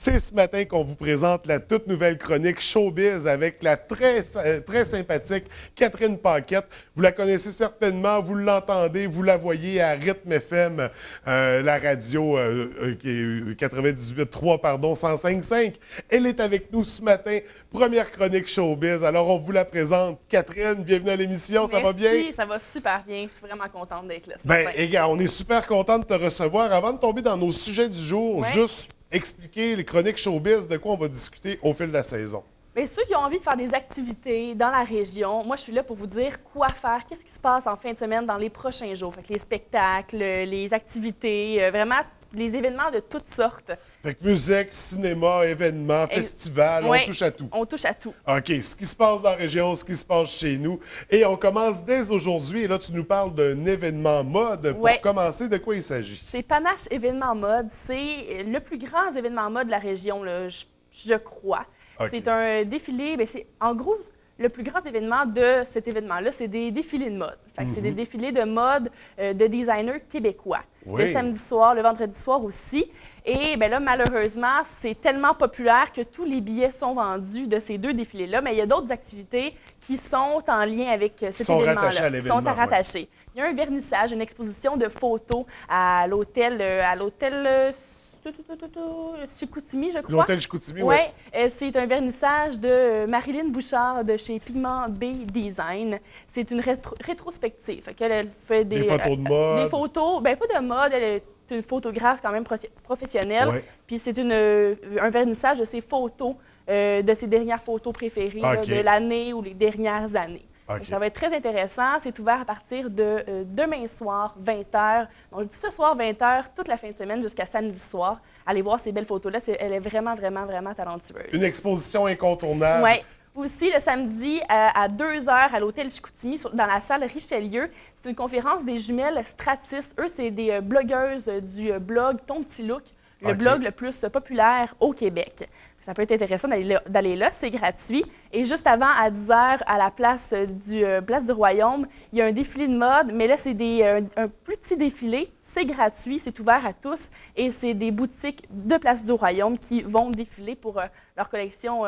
C'est ce matin qu'on vous présente la toute nouvelle chronique Showbiz avec la très sympathique Catherine Paquette. Vous la connaissez certainement, vous l'entendez, vous la voyez à Rythme FM, la radio qui est 98.3, pardon, 105.5. Elle est avec nous ce matin, première chronique Showbiz. Alors on vous la présente. Catherine, bienvenue à l'émission, ça va bien? Merci, ça va super bien. Je suis vraiment contente d'être là ce matin. Ben, gars, on est super content de te recevoir. Avant de tomber dans nos sujets du jour, Ouais. juste expliquer les chroniques showbiz, de quoi on va discuter au fil de la saison. Mais ceux qui ont envie de faire des activités dans la région, moi, je suis là pour vous dire quoi faire, qu'est-ce qui se passe en fin de semaine dans les prochains jours. Fait que les spectacles, les activités, vraiment les événements de toutes sortes. Fait que musique, cinéma, événements, festivals, Ouais, on touche à tout. On touche à tout. OK, ce qui se passe dans la région, ce qui se passe chez nous. Et on commence dès aujourd'hui. Et là, tu nous parles d'un événement mode. Pour Ouais. commencer, de quoi il s'agit? C'est Panache Événement Mode. C'est le plus grand événement mode de la région, là, je crois. OK. C'est un défilé, mais c'est en gros le plus grand événement de cet événement-là, c'est des défilés de mode. Fait que c'est des défilés de mode de designers québécois. Oui. Le samedi soir, le vendredi soir aussi. Et bien là, malheureusement, c'est tellement populaire que tous les billets sont vendus de ces deux défilés-là. Mais il y a d'autres activités qui sont en lien avec cet sont événement-là. rattachées à l'événement, Qui sont rattachées. Il y a un vernissage, une exposition de photos à l'hôtel Chicoutimi, je crois. L'hôtel Chicoutimi, oui. Oui, c'est un vernissage de Marilyn Bouchard de chez Pigment B Design. C'est une rétrospective. Fait qu'elle fait Des photos de mode. Des photos, bien pas de mode, elle est une photographe quand même professionnelle. Ouais. Puis c'est un vernissage de ses photos, de ses dernières photos préférées là, OK. de l'année ou les dernières années. OK. Donc, ça va être très intéressant. C'est ouvert à partir de demain soir, 20h. Donc, je dis ce soir, 20h, toute la fin de semaine jusqu'à samedi soir. Allez voir ces belles photos-là. Elle est vraiment, vraiment, vraiment talentueuse. Une exposition incontournable. Oui. Aussi, le samedi, à 2h, à l'hôtel Chicoutimi, dans la salle Richelieu, c'est une conférence des jumelles Stratis. Eux, c'est des blogueuses du blog Ton Petit Look, le OK. blog le plus populaire au Québec. Ça peut être intéressant d'aller là, c'est gratuit. Et juste avant, à 10h, à la place du Royaume, il y a un défilé de mode, mais là, c'est un plus petit défilé. C'est gratuit, c'est ouvert à tous. Et c'est des boutiques de Place du Royaume qui vont défiler pour leur collection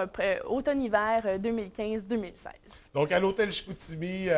automne-hiver 2015-2016. Donc, à l'hôtel Chicoutimi,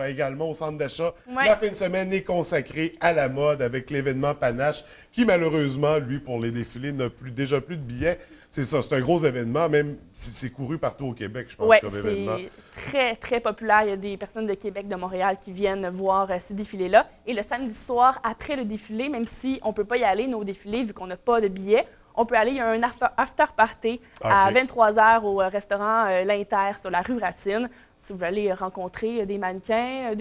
également au centre d'achat, Ouais. la fin de semaine est consacrée à la mode avec l'événement Panache, qui malheureusement, lui, pour les défilés, n'a déjà plus de billets. C'est ça, c'est un gros événement, même si c'est couru partout au Québec, je pense, Oui, comme événement. c'est très, très populaire. Il y a des personnes de Québec, de Montréal qui viennent voir ces défilés-là. Et le samedi soir, après le défilé, même si on ne peut pas y aller, nos défilés, vu qu'on n'a pas de billets, on peut aller, il y a un after party à OK. 23h au restaurant L'Inter sur la rue Racine. Si vous voulez aller rencontrer des mannequins,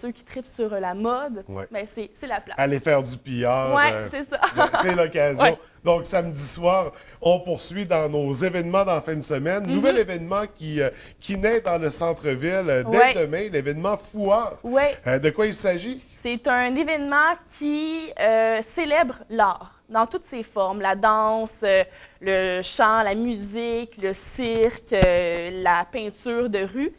ceux qui tripent sur la mode, Ouais. ben c'est la place. Aller faire du PR. Oui, c'est ça. C'est l'occasion. Ouais. Donc, samedi soir, on poursuit dans nos événements dans la fin de semaine. Nouvel événement qui naît dans le centre-ville dès Ouais. demain, l'événement Fouard. Oui. De quoi il s'agit? C'est un événement qui célèbre l'art dans toutes ses formes, la danse, le chant, la musique, le cirque, la peinture de rue.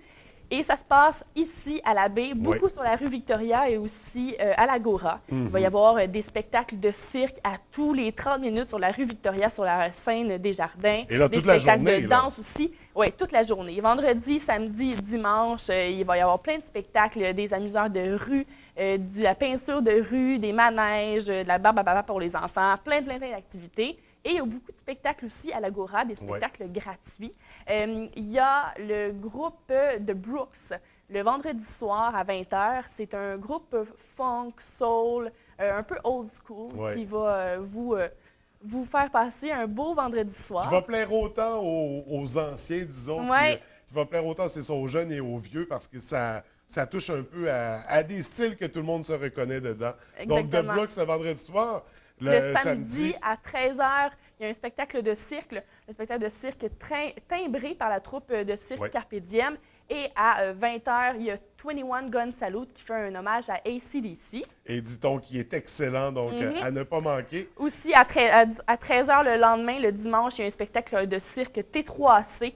Et ça se passe ici à la baie, beaucoup Oui. sur la rue Victoria et aussi à l'Agora. Il va y avoir des spectacles de cirque à tous les 30 minutes sur la rue Victoria, sur la scène des Jardins. Et là, des toute la spectacles journée, de là. danse aussi. Oui, toute la journée. Vendredi, samedi, dimanche, il va y avoir plein de spectacles, des amuseurs de rue, de la peinture de rue, des manèges, de la barbe à papa pour les enfants, plein d'activités. Et il y a beaucoup de spectacles aussi à l'Agora, des spectacles gratuits. Il y a le groupe de Brooks, le vendredi soir à 20h. C'est un groupe funk, soul, un peu old school Ouais. qui va vous faire passer un beau vendredi soir. Qui va plaire autant aux anciens, disons, Ouais. qui va plaire autant aux jeunes et aux vieux, parce que ça touche un peu à des styles que tout le monde se reconnaît dedans. Donc, de Exactement. Brooks le vendredi soir, Le samedi à 13h, il y a un spectacle de cirque, un spectacle de cirque timbré par la troupe de cirque Ouais. Carpe Diem. Et à 20h, il y a 21 Gun Salute qui fait un hommage à AC/DC. et dit-on qu'il est excellent, donc à ne pas manquer. Aussi, à 13h le lendemain, le dimanche, il y a un spectacle de cirque T3AC.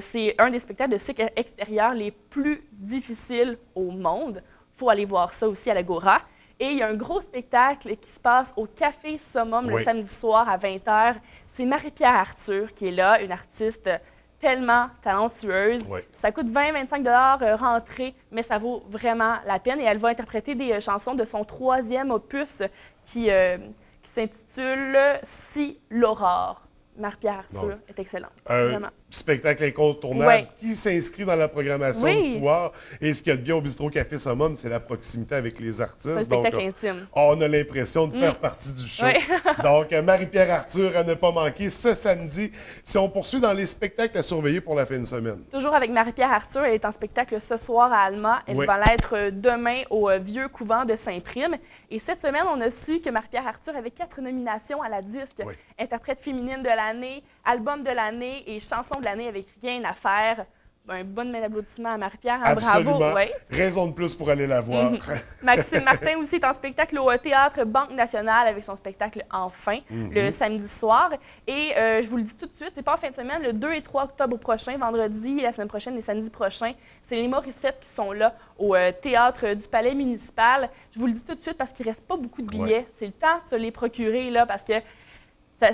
C'est un des spectacles de cirque extérieur les plus difficiles au monde. Il faut aller voir ça aussi à l'Agora. Et il y a un gros spectacle qui se passe au Café Summum le Oui. samedi soir à 20h. C'est Marie-Pierre Arthur qui est là, une artiste tellement talentueuse. Oui. Ça coûte 20-25 rentrée, mais ça vaut vraiment la peine. Et elle va interpréter des chansons de son 3e opus qui s'intitule Si l'aurore. Marie-Pierre Arthur Bon. est excellente. Un Vraiment. spectacle incontournable Ouais. qui s'inscrit dans la programmation Oui. du foire. Et ce qu'il y a de bien au Bistrot Café Summum, c'est la proximité avec les artistes. C'est un spectacle intime. On a l'impression de faire partie du show. Oui. Donc, Marie-Pierre Arthur à ne pas manquer ce samedi. Si on poursuit dans les spectacles à surveiller pour la fin de semaine. Toujours avec Marie-Pierre Arthur, elle est en spectacle ce soir à Alma. Elle Oui. va l'être demain au Vieux Couvent de Saint-Prime. Et cette semaine, on a su que Marie-Pierre Arthur avait 4 nominations à la disque. Oui. Interprète féminine de l'année, album de l'année et chanson de l'année avec Rien à faire. Un bon main d'applaudissement à Marie-Pierre. Hein, Absolument. bravo. Ouais. Raison de plus pour aller la voir. Maxime Martin aussi est en spectacle au Théâtre Banque Nationale avec son spectacle Enfin, le samedi soir. Et je vous le dis tout de suite, c'est pas en fin de semaine, le 2 et 3 octobre prochain, vendredi, la semaine prochaine et samedi prochain, c'est les Morissettes qui sont là au Théâtre du Palais municipal. Je vous le dis tout de suite parce qu'il reste pas beaucoup de billets. Ouais. C'est le temps de se les procurer là parce que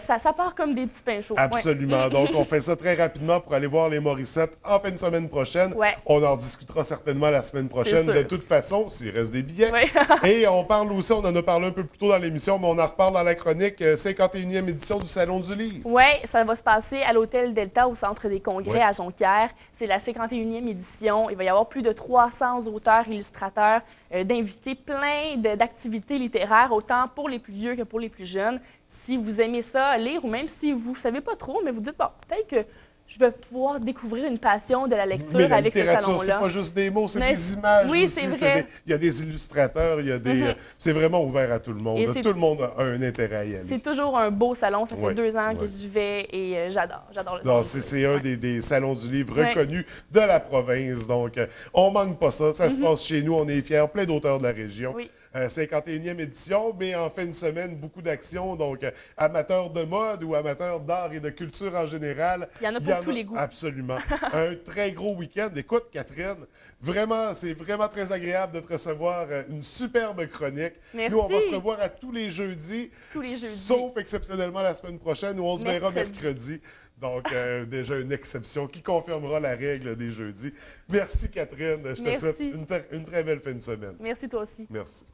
ça part comme des petits pains chauds. Ouais. Absolument. Donc, on fait ça très rapidement pour aller voir les Morissettes en fin de semaine prochaine. Ouais. On en discutera certainement la semaine prochaine, sûr. de toute façon, s'il reste des billets. Ouais. Et on parle aussi, on en a parlé un peu plus tôt dans l'émission, mais on en reparle dans la chronique 51e édition du Salon du Livre. Oui, ça va se passer à l'Hôtel Delta au Centre des Congrès Ouais. à Jonquière. C'est la 51e édition. Il va y avoir plus de 300 auteurs, illustrateurs, d'invités, plein d'activités littéraires, autant pour les plus vieux que pour les plus jeunes. Si vous aimez ça, lire, ou même si vous ne savez pas trop, mais vous dites, bon, peut-être que je vais pouvoir découvrir une passion de la lecture Mais la avec ce littérature, c'est salon-là. pas juste des mots, c'est Mais des images oui, aussi. c'est vrai. Il y a des illustrateurs, il y a des. C'est vraiment ouvert à tout le monde. Et Tout c'est- le monde a un intérêt à y aller. C'est toujours un beau salon. Ça fait Ouais, 2 ans que ouais. j'y vais et j'adore. J'adore le Non, salon. c'est un des salons du livre Ouais. reconnus de la province. Donc, on manque pas ça. Ça se passe chez nous. On est fiers, plein d'auteurs de la région. Oui. 51e édition, mais en fin de semaine, beaucoup d'actions. Donc, amateurs de mode ou amateurs d'art et de culture en général. Il y en a pour tous les goûts. Absolument. Un très gros week-end. Écoute, Catherine, vraiment, c'est vraiment très agréable de te recevoir. Une superbe chronique. Merci. Nous, on va se revoir à tous les jeudis. Tous les jeudis. Sauf exceptionnellement la semaine prochaine où on se verra Mercredi. mercredi. Donc, déjà une exception qui confirmera la règle des jeudis. Merci, Catherine. Je te Merci. souhaite une très belle fin de semaine. Merci toi aussi. Merci.